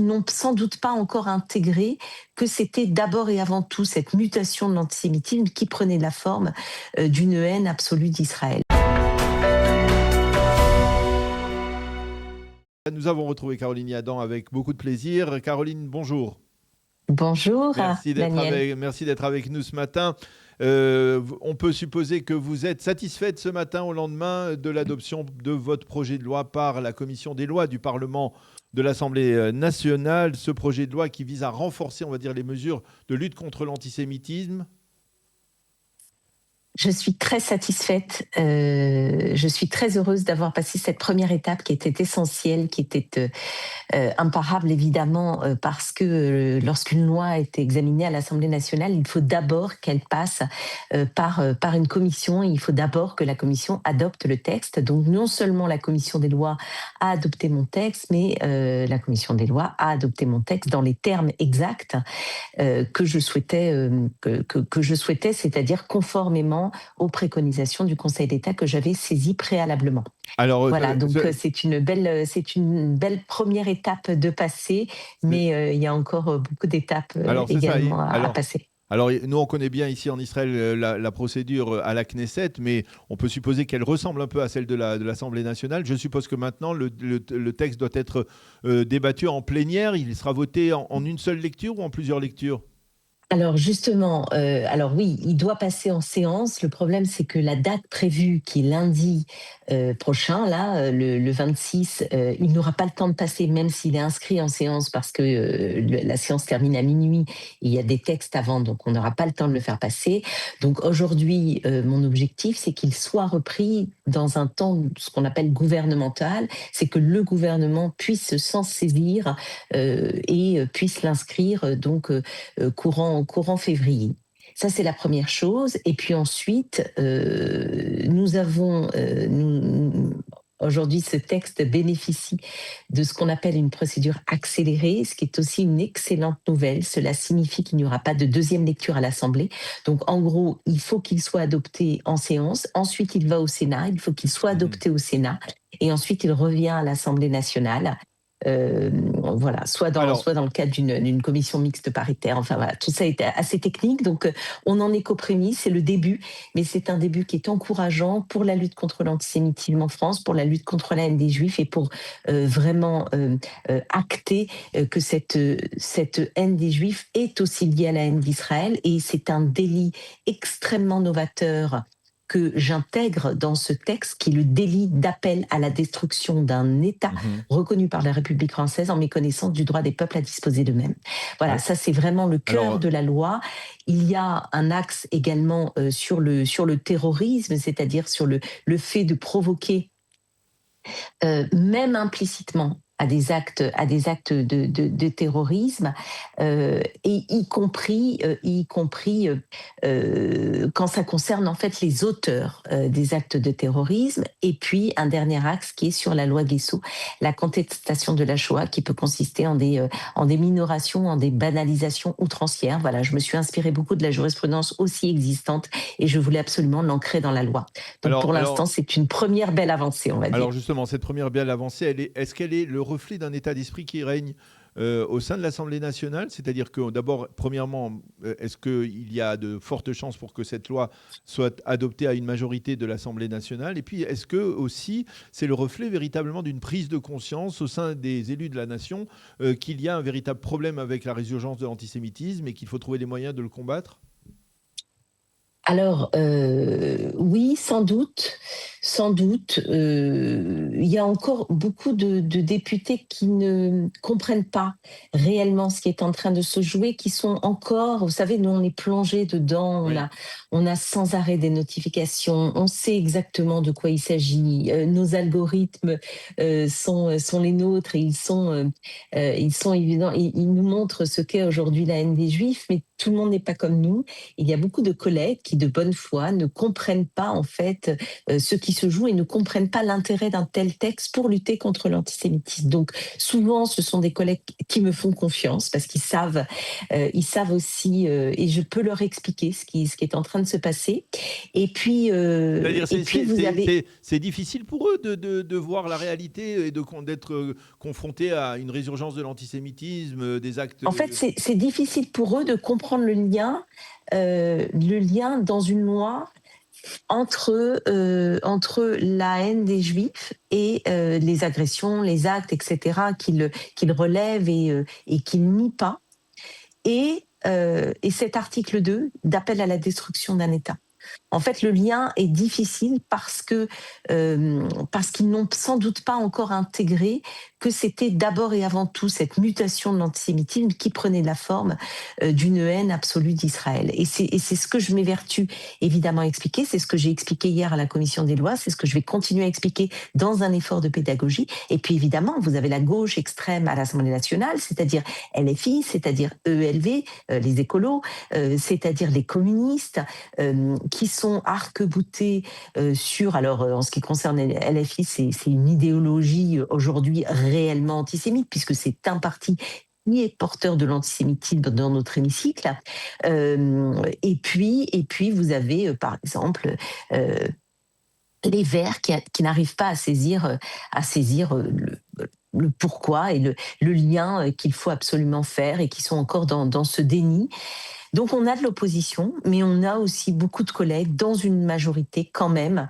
n'ont sans doute pas encore intégré que c'était d'abord et avant tout cette mutation de l'antisémitisme qui prenait la forme d'une haine absolue d'Israël. Nous avons retrouvé Caroline Yadan avec beaucoup de plaisir. Caroline, bonjour. Bonjour, Daniel. Merci d'être avec nous ce matin. On peut supposer que vous êtes satisfaite ce matin au lendemain de l'adoption de votre projet de loi par la Commission des lois du Parlement de l'Assemblée nationale. Ce projet de loi qui vise à renforcer, on va dire, les mesures de lutte contre l'antisémitisme. Je suis très satisfaite, je suis très heureuse d'avoir passé cette première étape qui était essentielle, qui était imparable évidemment, parce que lorsqu'une loi est examinée à l'Assemblée nationale, il faut d'abord qu'elle passe par une commission, et il faut d'abord que la commission adopte le texte. Donc non seulement la commission des lois a adopté mon texte, mais la commission des lois a adopté mon texte dans les termes exacts que je souhaitais, c'est-à-dire conformément aux préconisations du Conseil d'État que j'avais saisi préalablement. Alors, Voilà, donc c'est une belle première étape de passer, mais il y a encore beaucoup d'étapes également à passer. Alors, nous, on connaît bien ici en Israël la procédure à la Knesset, mais on peut supposer qu'elle ressemble un peu à celle de l'Assemblée nationale. Je suppose que maintenant, le texte doit être débattu en plénière. Il sera voté en une seule lecture ou en plusieurs lectures ? Alors justement, alors oui, il doit passer en séance. Le problème, c'est que la date prévue, qui est lundi prochain, là, le 26, il n'aura pas le temps de passer, même s'il est inscrit en séance, parce que la séance termine à minuit. Il y a des textes avant, donc on n'aura pas le temps de le faire passer. Donc aujourd'hui, mon objectif, c'est qu'il soit repris dans un temps, ce qu'on appelle gouvernemental, c'est que le gouvernement puisse s'en saisir et puisse l'inscrire donc courant février. Ça, c'est la première chose. Et puis ensuite, nous avons... Aujourd'hui, ce texte bénéficie de ce qu'on appelle une procédure accélérée, ce qui est aussi une excellente nouvelle. Cela signifie qu'il n'y aura pas de deuxième lecture à l'Assemblée. Donc, en gros, il faut qu'il soit adopté en séance. Ensuite, il va au Sénat. Il faut qu'il soit adopté au Sénat. Et ensuite, il revient à l'Assemblée nationale. Voilà, soit dans le cadre d'une commission mixte paritaire. Enfin voilà, tout ça est assez technique, donc on en est qu'aux prémices, c'est le début, mais c'est un début qui est encourageant pour la lutte contre l'antisémitisme en France, pour la lutte contre la haine des Juifs et pour vraiment acter que cette haine des Juifs est aussi liée à la haine d'Israël, et c'est un délit extrêmement novateur que j'intègre dans ce texte, qui est le délit d'appel à la destruction d'un État reconnu par la République française en méconnaissance du droit des peuples à disposer d'eux-mêmes. Voilà, ça c'est vraiment le cœur de la loi. Il y a un axe également sur le terrorisme, c'est-à-dire sur le fait de provoquer, même implicitement, à des actes de terrorisme, et y compris quand ça concerne en fait les auteurs des actes de terrorisme. Et puis un dernier axe qui est sur la loi Guessot, la contestation de la Shoah, qui peut consister en des minorations, en des banalisations outrancières. Voilà, je me suis inspirée beaucoup de la jurisprudence aussi existante et je voulais absolument l'ancrer dans la loi. Donc pour l'instant, c'est une première belle avancée, on va dire. Alors justement, cette première belle avancée, est-ce qu'elle est le reflet d'un état d'esprit qui règne au sein de l'Assemblée nationale ? C'est-à-dire que d'abord, premièrement, est-ce qu'il y a de fortes chances pour que cette loi soit adoptée à une majorité de l'Assemblée nationale ? Et puis, est-ce que aussi c'est le reflet véritablement d'une prise de conscience au sein des élus de la nation qu'il y a un véritable problème avec la résurgence de l'antisémitisme et qu'il faut trouver les moyens de le combattre ? Alors, oui, sans doute. Il y a encore beaucoup de députés qui ne comprennent pas réellement ce qui est en train de se jouer, qui sont encore, vous savez, nous on est plongés dedans, on a sans arrêt des notifications, on sait exactement de quoi il s'agit, nos algorithmes sont les nôtres et ils sont évidents, ils nous montrent ce qu'est aujourd'hui la haine des Juifs, mais tout le monde n'est pas comme nous. Il y a beaucoup de collègues qui, de bonne foi, ne comprennent pas en fait ce qui se joue et ne comprennent pas l'intérêt d'un tel texte pour lutter contre l'antisémitisme. Donc souvent, ce sont des collègues qui me font confiance parce ils savent aussi, et je peux leur expliquer ce qui est en train de se passer. C'est-à-dire, Et puis vous avez c'est difficile pour eux de voir la réalité et d'être confrontés à une résurgence de l'antisémitisme, des actes. En fait, c'est difficile pour eux de comprendre le lien dans une loi entre la haine des Juifs et les agressions, les actes, etc., qu'ils relèvent et qu'ils nient pas, et cet article 2 d'appel à la destruction d'un État. En fait, le lien est difficile parce qu'ils n'ont sans doute pas encore intégré que c'était d'abord et avant tout cette mutation de l'antisémitisme qui prenait la forme d'une haine absolue d'Israël. Et c'est ce que je m'évertue évidemment à expliquer, c'est ce que j'ai expliqué hier à la commission des lois, c'est ce que je vais continuer à expliquer dans un effort de pédagogie. Et puis évidemment, vous avez la gauche extrême à l'Assemblée nationale, c'est-à-dire LFI, c'est-à-dire EELV, les écolos, c'est-à-dire les communistes, qui sont arc-boutés sur, alors en ce qui concerne LFI, c'est une idéologie aujourd'hui réellement antisémite, puisque c'est un parti qui est porteur de l'antisémitisme dans notre hémicycle. Et puis vous avez, par exemple, les Verts qui n'arrivent pas à saisir le pourquoi et le lien qu'il faut absolument faire et qui sont encore dans ce déni. Donc on a de l'opposition, mais on a aussi beaucoup de collègues dans une majorité quand même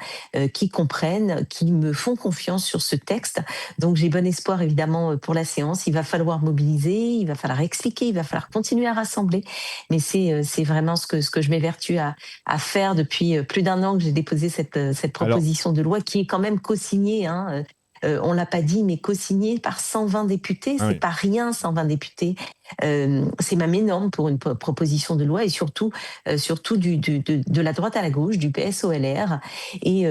qui comprennent, qui me font confiance sur ce texte. Donc j'ai bon espoir évidemment pour la séance. Il va falloir mobiliser, il va falloir expliquer, il va falloir continuer à rassembler. Mais c'est vraiment ce que je m'évertue à faire depuis plus d'un an que j'ai déposé cette proposition de loi qui est quand même co-signée, on l'a pas dit, mais co-signé par 120 députés, c'est pas rien, 120 députés. C'est même énorme pour une proposition de loi et surtout de la droite à la gauche, du PS au LR. Et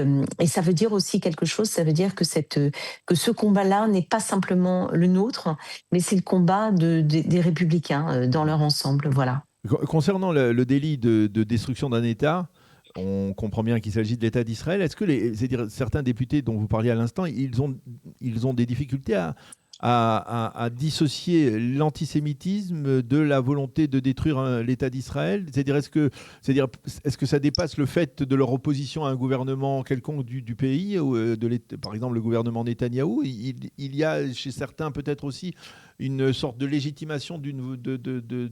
ça veut dire aussi quelque chose, ça veut dire que ce combat-là n'est pas simplement le nôtre, mais c'est le combat des républicains dans leur ensemble. Voilà. Concernant le délit de destruction d'un État, on comprend bien qu'il s'agit de l'État d'Israël. Est-ce que c'est-à-dire certains députés dont vous parliez à l'instant, ils ont des difficultés à dissocier l'antisémitisme de la volonté de détruire l'État d'Israël? C'est-à-dire, est-ce que ça dépasse le fait de leur opposition à un gouvernement quelconque du pays, ou par exemple le gouvernement Netanyahou? Il y a chez certains peut-être aussi une sorte de légitimation d'une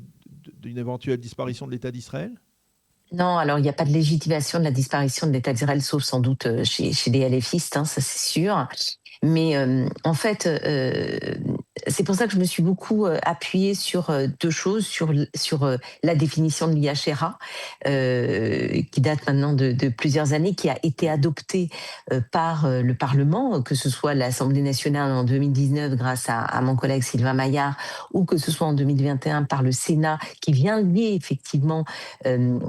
éventuelle disparition de l'État d'Israël? Non, alors il n'y a pas de légitimation de la disparition de l'État d'Israël, sauf sans doute chez les LFistes, ça c'est sûr. Mais en fait, c'est pour ça que je me suis beaucoup appuyée sur deux choses, sur la définition de l'IHRA, qui date maintenant de plusieurs années, qui a été adoptée par le Parlement, que ce soit l'Assemblée nationale en 2019 grâce à mon collègue Sylvain Maillard, ou que ce soit en 2021 par le Sénat, qui vient lier effectivement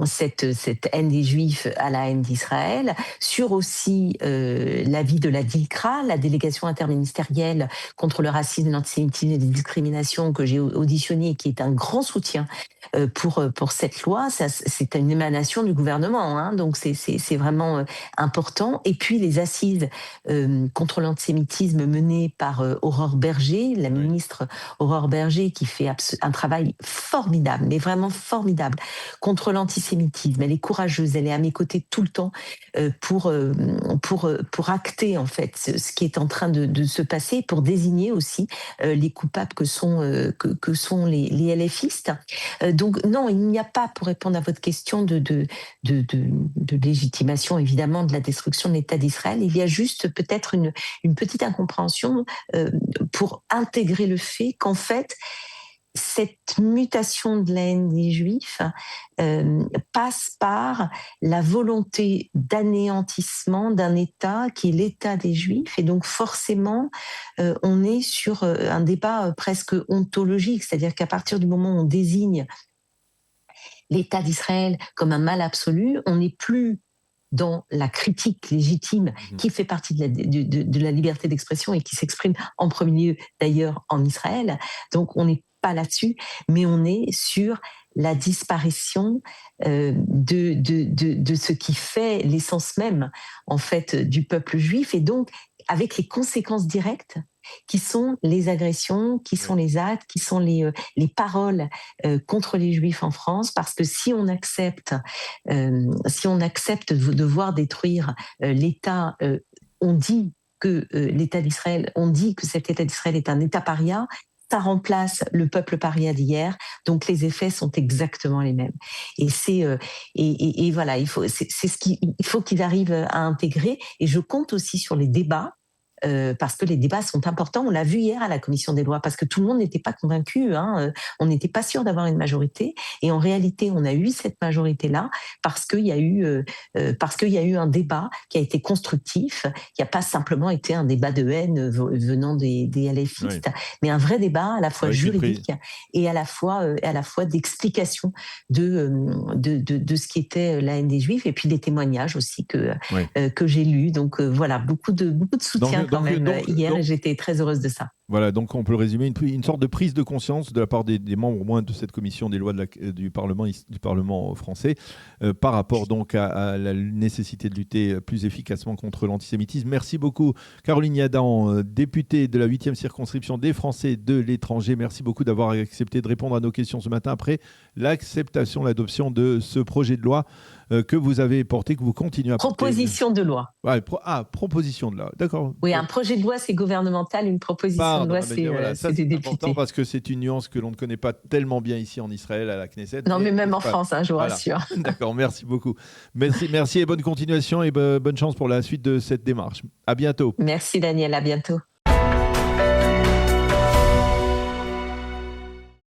cette haine des Juifs à la haine d'Israël, sur aussi l'avis de la DILCRA, la délégation interministérielle contre le racisme, l'antisémitisme et les discriminations, que j'ai auditionné et qui est un grand soutien pour cette loi. C'est une émanation du gouvernement, donc c'est vraiment important. Et puis les assises contre l'antisémitisme menées par Aurore Berger, la ministre Aurore Berger, qui fait un travail formidable, mais vraiment formidable, contre l'antisémitisme. Elle est courageuse, elle est à mes côtés tout le temps pour acter en fait ce qui est en train de se passer, pour désigner aussi les coupables que sont les LFistes. Donc non, il n'y a pas, pour répondre à votre question, de légitimation évidemment de la destruction de l'État d'Israël. Il y a juste peut-être une petite incompréhension pour intégrer le fait qu'en fait, cette mutation de la haine des Juifs passe par la volonté d'anéantissement d'un État qui est l'État des Juifs. Et donc forcément, on est sur un débat presque ontologique, c'est-à-dire qu'à partir du moment où on désigne l'État d'Israël comme un mal absolu, on n'est plus dans la critique légitime qui fait partie de la liberté d'expression et qui s'exprime en premier lieu d'ailleurs en Israël. Donc on n'est pas là-dessus, mais on est sur la disparition de ce qui fait l'essence même, en fait, du peuple juif, et donc avec les conséquences directes qui sont les agressions, qui sont les actes, qui sont les paroles contre les juifs en France, parce que si on accepte de voir détruire l'État, on dit que l'État d'Israël, on dit que cet État d'Israël est un État paria, ça remplace le peuple paria d'hier, donc les effets sont exactement les mêmes. Et voilà, il faut qu'ils arrivent à intégrer. Et je compte aussi sur les débats. Parce que les débats sont importants. On l'a vu hier à la commission des lois, parce que tout le monde n'était pas convaincu. On n'était pas sûr d'avoir une majorité. Et en réalité, on a eu cette majorité-là parce qu'il y a eu un débat qui a été constructif, qui n'a pas simplement été un débat de haine venant des LFistes, mais un vrai débat à la fois juridique et à la fois d'explication de ce qui était la haine des Juifs, et puis des témoignages aussi que j'ai lus. Donc voilà, beaucoup de soutien hier, et j'étais très heureuse de ça. Voilà, donc on peut le résumer, une sorte de prise de conscience de la part des membres au moins de cette commission des lois du Parlement français par rapport donc à la nécessité de lutter plus efficacement contre l'antisémitisme. Merci beaucoup Caroline Yadan, députée de la 8e circonscription des Français de l'étranger. Merci beaucoup d'avoir accepté de répondre à nos questions ce matin après l'adoption de ce projet de loi que vous avez porté, que vous continuez à porter. Proposition de loi. Proposition de loi, d'accord. Oui, un projet de loi, c'est gouvernemental, une proposition de loi, c'est des députés. Important parce que c'est une nuance que l'on ne connaît pas tellement bien ici en Israël, à la Knesset. Non, mais même en France, je vous rassure. D'accord, merci beaucoup. Merci et bonne continuation et bonne chance pour la suite de cette démarche. À bientôt. Merci Daniel, à bientôt.